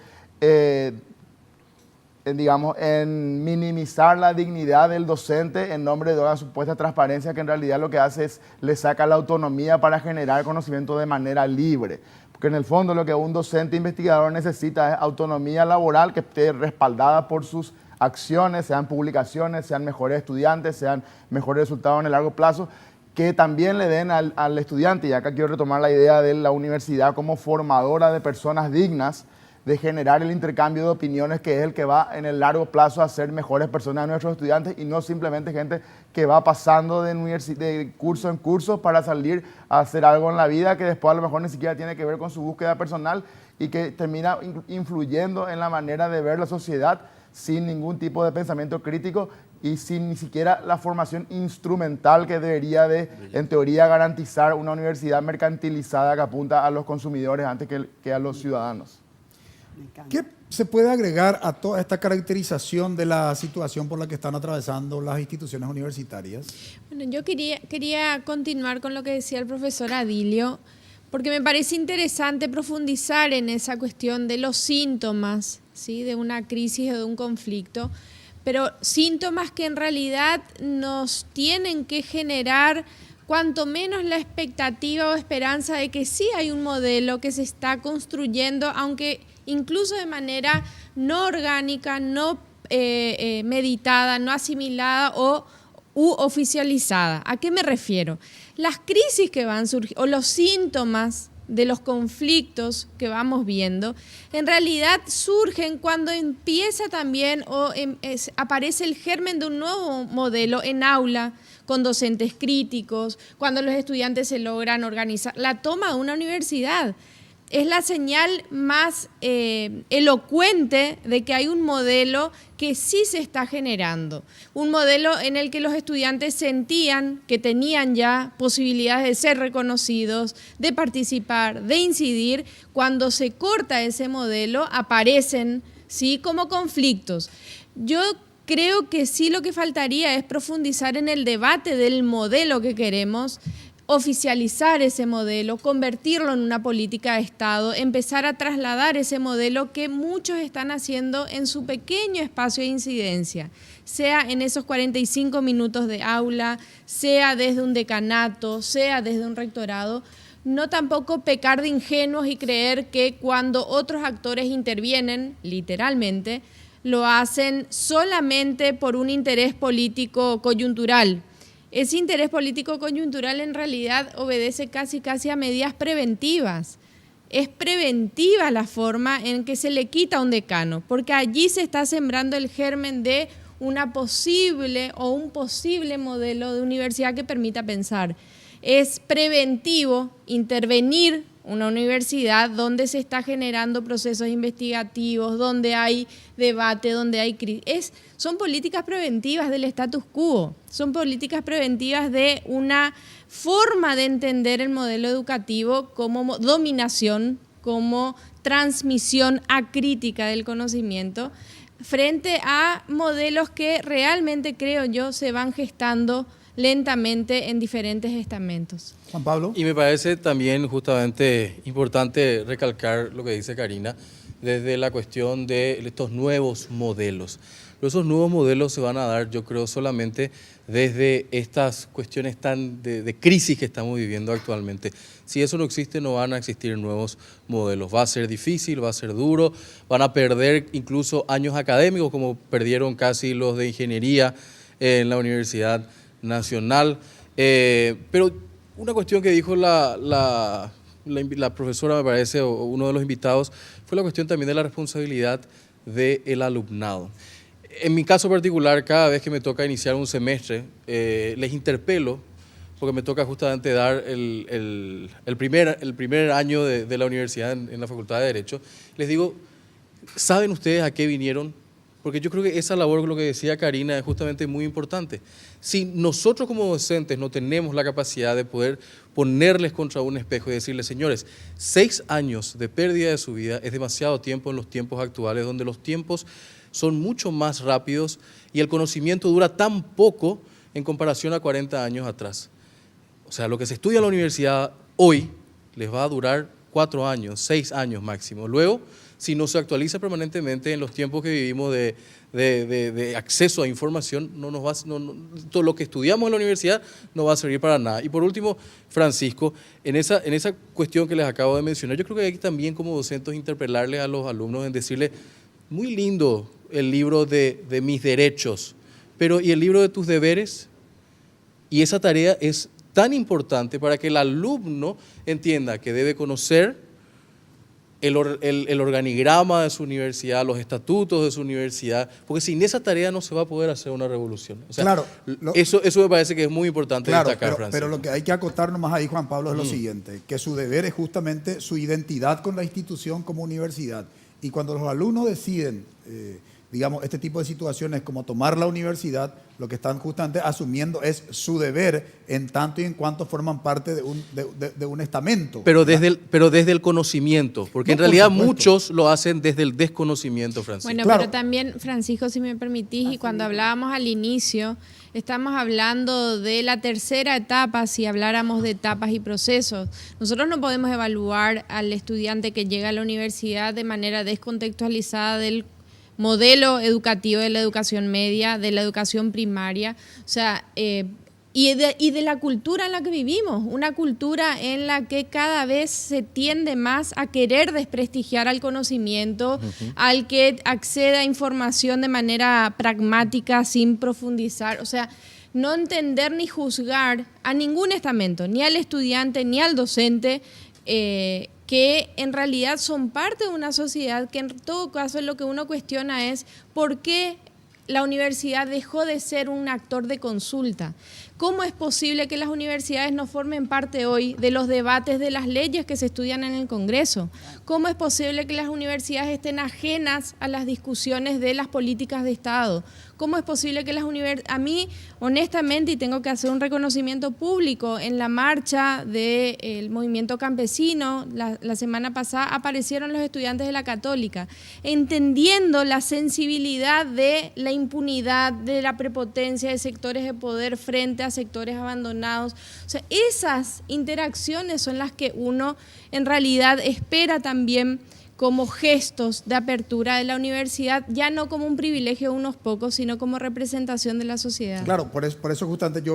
minimizar la dignidad del docente en nombre de una supuesta transparencia que en realidad lo que hace es le saca la autonomía para generar conocimiento de manera libre. Porque en el fondo lo que un docente investigador necesita es autonomía laboral que esté respaldada por sus acciones, sean publicaciones, sean mejores estudiantes, sean mejores resultados en el largo plazo, que también le den al estudiante, y acá quiero retomar la idea de la universidad como formadora de personas dignas, de generar el intercambio de opiniones que es el que va en el largo plazo a ser mejores personas a nuestros estudiantes y no simplemente gente que va pasando de curso en curso para salir a hacer algo en la vida que después a lo mejor ni siquiera tiene que ver con su búsqueda personal y que termina influyendo en la manera de ver la sociedad sin ningún tipo de pensamiento crítico y sin ni siquiera la formación instrumental que debería en teoría, garantizar una universidad mercantilizada que apunta a los consumidores antes que a los ciudadanos.
¿Qué se puede agregar a toda esta caracterización de la situación por la que están atravesando las instituciones universitarias?
Bueno, yo quería continuar con lo que decía el profesor Adilio, porque me parece interesante profundizar en esa cuestión de los síntomas, ¿sí?, de una crisis o de un conflicto, pero síntomas que en realidad nos tienen que generar cuanto menos la expectativa o esperanza de que sí hay un modelo que se está construyendo, aunque incluso de manera no orgánica, no meditada, no asimilada u oficializada. ¿A qué me refiero? Las crisis que van surgiendo, o los síntomas de los conflictos que vamos viendo, en realidad surgen cuando empieza también aparece el germen de un nuevo modelo en aula, con docentes críticos, cuando los estudiantes se logran organizar. La toma de una universidad es la señal más elocuente de que hay un modelo que sí se está generando. Un modelo en el que los estudiantes sentían que tenían ya posibilidades de ser reconocidos, de participar, de incidir. Cuando se corta ese modelo, aparecen, ¿sí?, como conflictos. Yo creo que sí, lo que faltaría es profundizar en el debate del modelo que queremos, oficializar ese modelo, convertirlo en una política de Estado, empezar a trasladar ese modelo que muchos están haciendo en su pequeño espacio de incidencia, sea en esos 45 minutos de aula, sea desde un decanato, sea desde un rectorado. No tampoco pecar de ingenuos y creer que cuando otros actores intervienen, literalmente, lo hacen solamente por un interés político coyuntural. Ese interés político coyuntural en realidad obedece casi a medidas preventivas. Es preventiva la forma en que se le quita un decano, porque allí se está sembrando el germen de una posible o un posible modelo de universidad que permita pensar. Es preventivo intervenir una universidad donde se está generando procesos investigativos, donde hay debate, donde hay crisis. Son políticas preventivas del status quo, son políticas preventivas de una forma de entender el modelo educativo como dominación, como transmisión acrítica del conocimiento, frente a modelos que realmente, creo yo, se van gestando lentamente en diferentes estamentos.
Juan Pablo.
Y me parece también justamente importante recalcar lo que dice Karina desde la cuestión de estos nuevos modelos. Pero esos nuevos modelos se van a dar, yo creo, solamente desde estas cuestiones tan de crisis que estamos viviendo actualmente. Si eso no existe, no van a existir nuevos modelos. Va a ser difícil, va a ser duro, van a perder incluso años académicos, como perdieron casi los de ingeniería en la Universidad Nacional. Pero una cuestión que dijo la profesora, me parece, o uno de los invitados, fue la cuestión también de la responsabilidad del alumnado. En mi caso particular, cada vez que me toca iniciar un semestre, les interpelo, porque me toca justamente dar el primer año de la universidad en la Facultad de Derecho, les digo, ¿saben ustedes a qué vinieron? Porque yo creo que esa labor, lo que decía Karina, es justamente muy importante. Si nosotros como docentes no tenemos la capacidad de poder ponerles contra un espejo y decirles, señores, 6 años de pérdida de su vida es demasiado tiempo en los tiempos actuales, donde los tiempos son mucho más rápidos y el conocimiento dura tan poco en comparación a 40 años atrás. O sea, lo que se estudia en la universidad hoy les va a durar 4 años, 6 años máximo. Luego, si no se actualiza permanentemente en los tiempos que vivimos de acceso a información, todo lo que estudiamos en la universidad no va a servir para nada. Y por último, Francisco, en esa cuestión que les acabo de mencionar, yo creo que hay que también como docentes interpelarles a los alumnos en decirles, muy lindo el libro de mis derechos, pero ¿y el libro de tus deberes? Y esa tarea es tan importante para que el alumno entienda que debe conocer el organigrama de su universidad, los estatutos de su universidad, porque sin esa tarea no se va a poder hacer una revolución. O sea,
claro,
eso me parece que es muy importante destacar, Francisco.
Pero lo que hay que acotar nomás ahí, Juan Pablo, es lo siguiente, que su deber es justamente su identidad con la institución como universidad. Y cuando los alumnos deciden, digamos, este tipo de situaciones como tomar la universidad, lo que están justamente asumiendo es su deber en tanto y en cuanto forman parte de un estamento.
Pero desde el conocimiento, porque en realidad muchos lo hacen desde el desconocimiento, Francisco.
Bueno,
claro.
Pero también, Francisco, si me permitís, y cuando hablábamos al inicio, estamos hablando de la tercera etapa, si habláramos de etapas y procesos. Nosotros no podemos evaluar al estudiante que llega a la universidad de manera descontextualizada del modelo educativo de la educación media, de la educación primaria. O sea, y de la cultura en la que vivimos, una cultura en la que cada vez se tiende más a querer desprestigiar al conocimiento, al que acceda a información de manera pragmática sin profundizar, o sea, no entender ni juzgar a ningún estamento, ni al estudiante ni al docente, que en realidad son parte de una sociedad que en todo caso lo que uno cuestiona es por qué la universidad dejó de ser un actor de consulta. ¿Cómo es posible que las universidades no formen parte hoy de los debates de las leyes que se estudian en el Congreso? ¿Cómo es posible que las universidades estén ajenas a las discusiones de las políticas de Estado? ¿Cómo es posible que las universidades... A mí, honestamente, y tengo que hacer un reconocimiento público, en la marcha del movimiento campesino, la semana pasada aparecieron los estudiantes de la Católica, entendiendo la sensibilidad de la impunidad, de la prepotencia de sectores de poder frente a sectores abandonados. O sea, esas interacciones son las que uno en realidad espera también como gestos de apertura de la universidad, ya no como un privilegio de unos pocos, sino como representación de la sociedad.
Claro, por eso justamente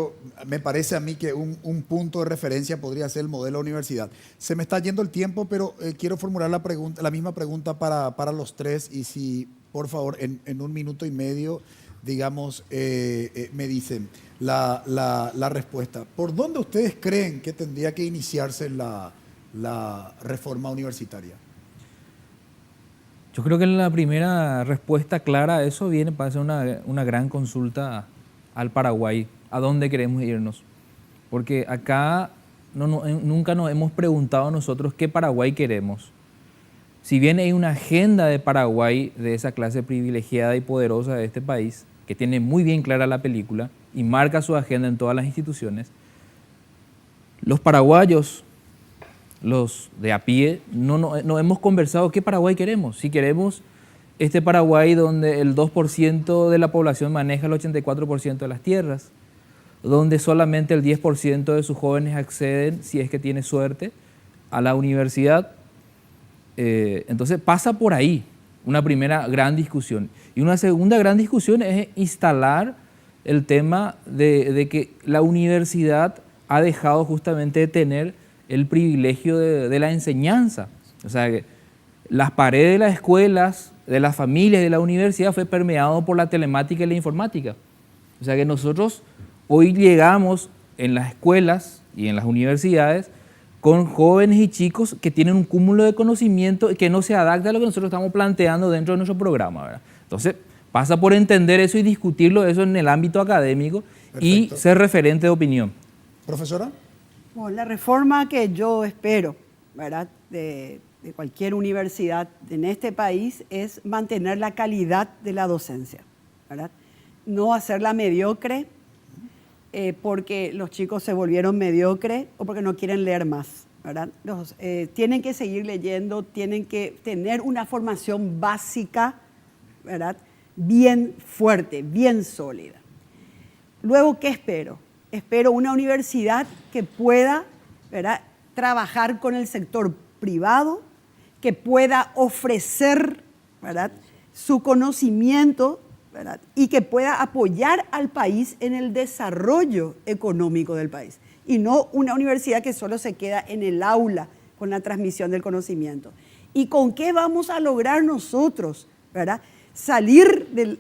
me parece a mí que un punto de referencia podría ser el modelo de universidad. Se me está yendo el tiempo, pero quiero formular la misma pregunta para los tres, y si, por favor, en 1 minuto y medio, digamos, me dicen la respuesta. ¿Por dónde ustedes creen que tendría que iniciarse la reforma universitaria?
Yo creo que la primera respuesta clara a eso para ser una gran consulta al Paraguay, a dónde queremos irnos. Porque acá nunca nos hemos preguntado nosotros qué Paraguay queremos. Si bien hay una agenda de Paraguay, de esa clase privilegiada y poderosa de este país, que tiene muy bien clara la película y marca su agenda en todas las instituciones, los paraguayos, los de a pie, no hemos conversado qué Paraguay queremos. Si queremos este Paraguay donde el 2% de la población maneja el 84% de las tierras, donde solamente el 10% de sus jóvenes acceden, si es que tiene suerte, a la universidad. Entonces pasa por ahí una primera gran discusión. Y una segunda gran discusión es instalar el tema de que la universidad ha dejado justamente de tener el privilegio de la enseñanza. O sea, que las paredes de las escuelas, de las familias, de la universidad fue permeado por la telemática y la informática. O sea que nosotros hoy llegamos en las escuelas y en las universidades con jóvenes y chicos que tienen un cúmulo de conocimiento y que no se adapta a lo que nosotros estamos planteando dentro de nuestro programa, ¿verdad? Entonces, pasa por entender eso y discutirlo eso en el ámbito académico. Perfecto. Y ser referente de opinión.
Profesora.
Bueno, la reforma que yo espero, ¿verdad?, de cualquier universidad en este país es mantener la calidad de la docencia, ¿verdad? No hacerla mediocre porque los chicos se volvieron mediocres o porque no quieren leer más, ¿verdad? Tienen que seguir leyendo, tienen que tener una formación básica, ¿verdad?, bien fuerte, bien sólida. Luego, ¿qué espero? Espero una universidad que pueda, ¿verdad?, trabajar con el sector privado, que pueda ofrecer, ¿verdad?, su conocimiento, ¿verdad?, y que pueda apoyar al país en el desarrollo económico del país. Y no una universidad que solo se queda en el aula con la transmisión del conocimiento. ¿Y con qué vamos a lograr nosotros, ¿verdad?, salir de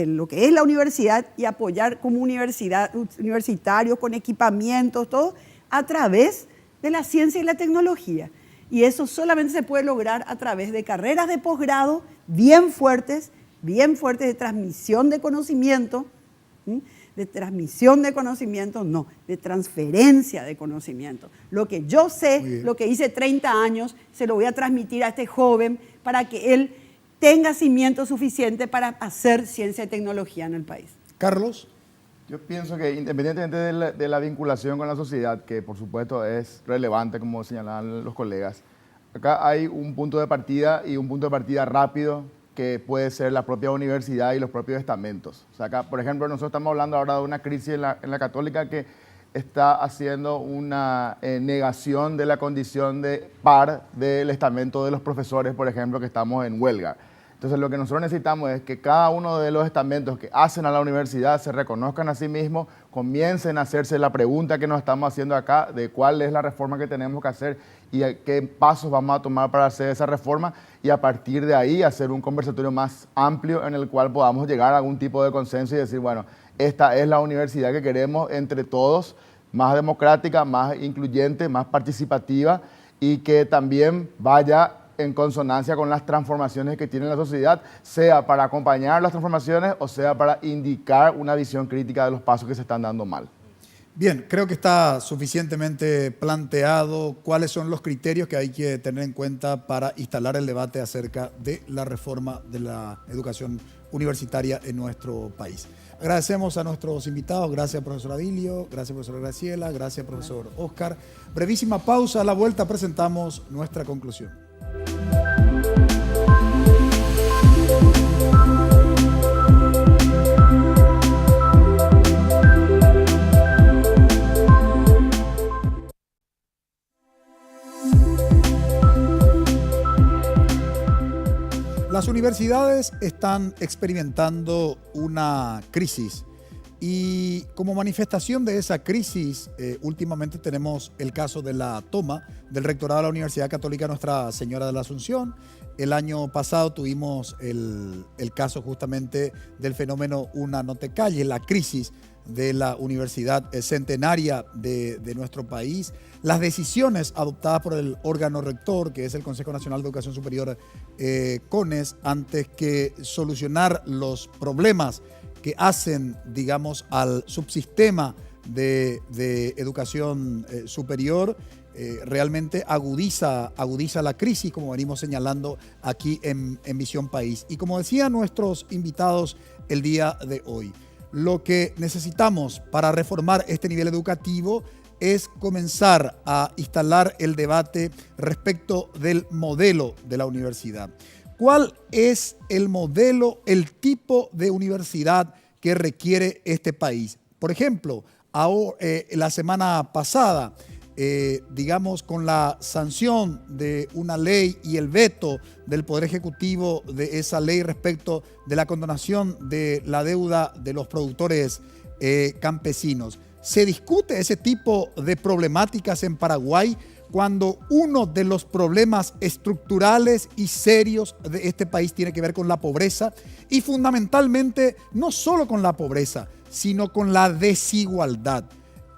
lo que es la universidad y apoyar como universitarios con equipamientos, todo, a través de la ciencia y la tecnología? Y eso solamente se puede lograr a través de carreras de posgrado bien fuertes de transmisión de conocimiento, de transferencia de conocimiento. Lo que yo sé, lo que hice 30 años, se lo voy a transmitir a este joven para que él tenga cimiento suficiente para hacer ciencia y tecnología en el país.
Carlos.
Yo pienso que independientemente de la vinculación con la sociedad, que por supuesto es relevante, como señalaban los colegas, acá hay un punto de partida y un punto de partida rápido que puede ser la propia universidad y los propios estamentos. O sea, acá, por ejemplo, nosotros estamos hablando ahora de una crisis en la Católica que está haciendo una negación de la condición de par del estamento de los profesores, por ejemplo, que estamos en huelga. Entonces lo que nosotros necesitamos es que cada uno de los estamentos que hacen a la universidad se reconozcan a sí mismos, comiencen a hacerse la pregunta que nos estamos haciendo acá de cuál es la reforma que tenemos que hacer y qué pasos vamos a tomar para hacer esa reforma, y a partir de ahí hacer un conversatorio más amplio en el cual podamos llegar a algún tipo de consenso y decir, bueno, esta es la universidad que queremos entre todos, más democrática, más incluyente, más participativa, y que también vaya en consonancia con las transformaciones que tiene la sociedad, sea para acompañar las transformaciones o sea para indicar una visión crítica de los pasos que se están dando mal.
Bien, creo que está suficientemente planteado cuáles son los criterios que hay que tener en cuenta para instalar el debate acerca de la reforma de la educación universitaria en nuestro país. Agradecemos a nuestros invitados. Gracias, profesor Adilio. Gracias, profesora Graciela. Gracias, profesor Oscar. Brevísima pausa. A la vuelta presentamos nuestra conclusión. Las universidades están experimentando una crisis y como manifestación de esa crisis, últimamente tenemos el caso de la toma del rectorado de la Universidad Católica Nuestra Señora de la Asunción. El año pasado tuvimos el caso justamente del fenómeno Una no te calles, la crisis de la universidad centenaria de nuestro país, las decisiones adoptadas por el órgano rector, que es el Consejo Nacional de Educación Superior, CONES, antes que solucionar los problemas que hacen, digamos, al subsistema de educación superior, realmente agudiza la crisis, como venimos señalando aquí en Visión País. Y como decían nuestros invitados el día de hoy, lo que necesitamos para reformar este nivel educativo es comenzar a instalar el debate respecto del modelo de la universidad. ¿Cuál es el modelo, el tipo de universidad que requiere este país? Por ejemplo, la semana pasada, digamos, con la sanción de una ley y el veto del Poder Ejecutivo de esa ley respecto de la condonación de la deuda de los productores campesinos. Se discute ese tipo de problemáticas en Paraguay cuando uno de los problemas estructurales y serios de este país tiene que ver con la pobreza y fundamentalmente no solo con la pobreza, sino con la desigualdad.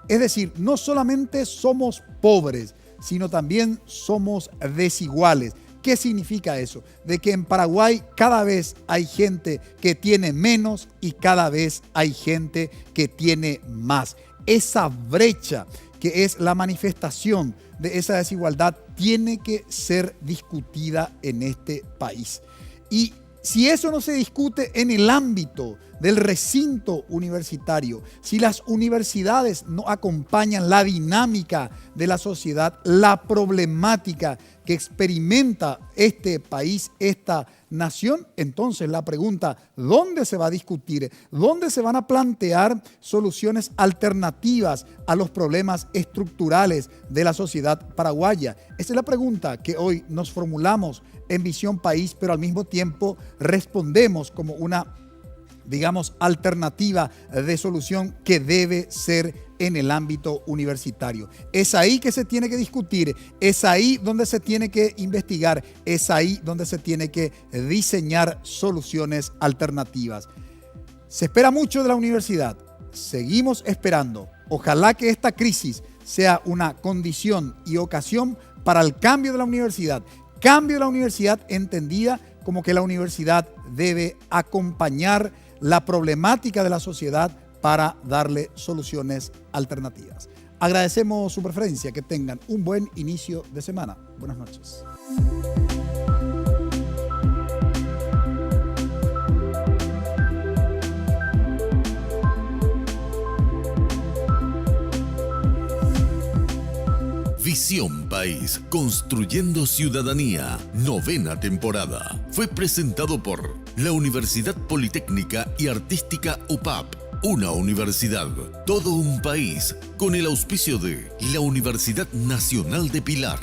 Es decir, no solamente somos pobres, sino también somos desiguales. ¿Qué significa eso? De que en Paraguay cada vez hay gente que tiene menos y cada vez hay gente que tiene más. Esa brecha que es la manifestación de esa desigualdad tiene que ser discutida en este país. Y si eso no se discute en el ámbito del recinto universitario, si las universidades no acompañan la dinámica de la sociedad, la problemática que experimenta este país, esta nación, entonces la pregunta, ¿dónde se va a discutir? ¿Dónde se van a plantear soluciones alternativas a los problemas estructurales de la sociedad paraguaya? Esa es la pregunta que hoy nos formulamos en Visión País, pero al mismo tiempo respondemos como una, digamos, alternativa de solución que debe ser en el ámbito universitario. Es ahí que se tiene que discutir, es ahí donde se tiene que investigar, es ahí donde se tiene que diseñar soluciones alternativas. Se espera mucho de la universidad, seguimos esperando. Ojalá que esta crisis sea una condición y ocasión para el cambio de la universidad. Cambio de la universidad entendida como que la universidad debe acompañar la problemática de la sociedad para darle soluciones alternativas. Agradecemos su preferencia, que tengan un buen inicio de semana. Buenas noches.
Visión País, construyendo ciudadanía, 9ª temporada. Fue presentado por la Universidad Politécnica y Artística UPAP, una universidad, todo un país, con el auspicio de la Universidad Nacional de Pilar.